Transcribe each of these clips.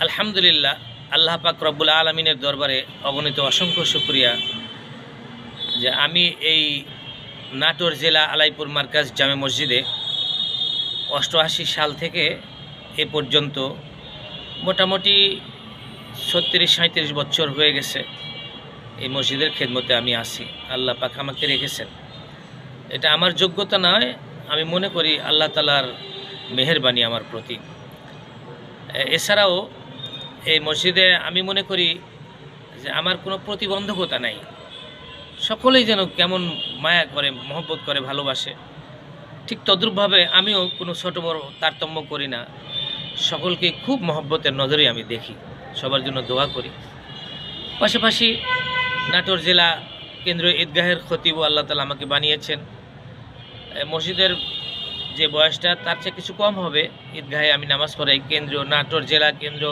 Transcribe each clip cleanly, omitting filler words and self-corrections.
আলহামদুলিল্লাহ, আল্লাহ পাক রব্বুল আলমিনের দরবারে অগণিত অসংখ্য শুকরিয়া যে আমি এই নাটোর জেলা আলাইপুর মার্কাজ জামে মসজিদে 88 সাল থেকে এ পর্যন্ত মোটামুটি 36-37 বছর হয়ে গেছে এই মসজিদের খেদমতে আমি আছি। আল্লাহ পাক আমাকে রেখেছেন। এটা আমার যোগ্যতা নয়, আমি মনে করি আল্লাহ তাআলার মেহেরবানি আমার প্রতি। এছাড়াও এই মসজিদে আমি মনে করি যে আমার কোনো প্রতিবন্ধকতা নাই। সকলেই যেন কেমন মায়া করে, মহব্বত করে, ভালোবাসে। ঠিক তদ্রূপভাবে আমিও কোনো ছোট বড় তারতম্য করি না, সকলকে খুব মহব্বতের নজরে আমি দেখি, সবার জন্য দোয়া করি। পাশাপাশি নাটোর জেলা কেন্দ্রীয় ঈদগাহের খতিবও আল্লাহ তাআলা আমাকে বানিয়েছেন। মসজিদের যে বয়সটা তার চেয়ে কিছু কম হবে, ঈদগাহে আমি নামাজ পড়াই। কেন্দ্রীয় নাটোর জেলা কেন্দ্র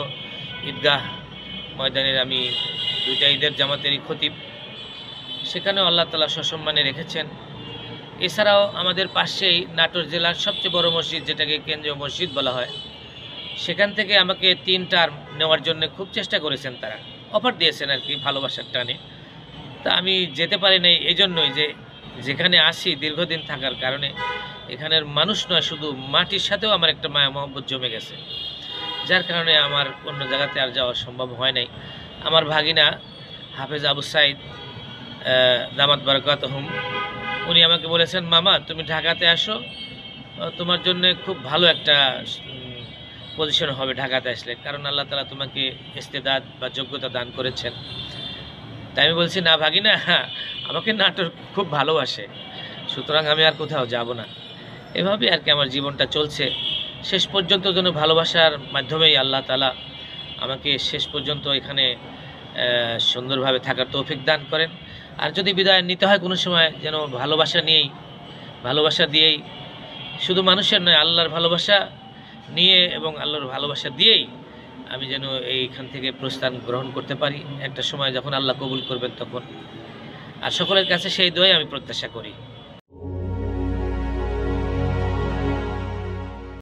ঈদগাহ ময়দানের আমি 2টা ঈদের জামাতেরই খতিব, সেখানেও আল্লাহ তাআলা সসম্মানে রেখেছেন। এছাড়াও আমাদের পাশেই নাটোর জেলার সবচেয়ে বড় মসজিদ, যেটাকে কেন্দ্রীয় মসজিদ বলা হয়, সেখান থেকে আমাকে 3 টার্ম নেওয়ার জন্য খুব চেষ্টা করেছেন, তারা অফার দিয়েছেন আর কি, ভালোবাসার টানে। তা আমি যেতে পারি নাই, এই জন্যই যে যেখানে আসি দীর্ঘদিন থাকার কারণে এখানের মানুষ নয়, শুধু মাটির সাথেও আমার একটা মায়া মহব্বত জমে গেছে, যার কারণে আমার অন্য জায়গাতে আর যাওয়া সম্ভব হয় নাই। আমার ভাগিনা হাফেজ আবু সাইদ দামাত বারাকাতুহুম, উনি আমাকে বলেছেন, মামা তুমি ঢাকাতে আসো, তোমার জন্য খুব ভালো একটা পজিশন হবে ঢাকাতে আসলে, কারণ আল্লাহ তাআলা তোমাকে ইস্তেদাদ বা যোগ্যতা দান করেছেন। তাই আমি বলছি, না ভাগিনা, আমাকে নাটোর খুব ভালোবাসে, সুতরাং আমি আর কোথাও যাব না। এভাবে আর কি আমার জীবনটা চলছে। শেষ পর্যন্ত যেন ভালোবাসার মাধ্যমেই আল্লাহ তাআলা আমাকে শেষ পর্যন্ত এখানে সুন্দরভাবে থাকার তৌফিক দান করেন। আর যদি বিদায় নিতে হয় কোনো সময়, যেন ভালোবাসা নিয়েই, ভালোবাসা দিয়েই, শুধু মানুষের নয়, আল্লাহর ভালোবাসা নিয়ে এবং আল্লাহর ভালোবাসা দিয়েই আমি যেন এইখান থেকে প্রস্থান গ্রহণ করতে পারি একটা সময়, যখন আল্লাহ কবুল করবেন তখন। আর সকলের কাছে সেই দোয়াই আমি প্রত্যাশা করি।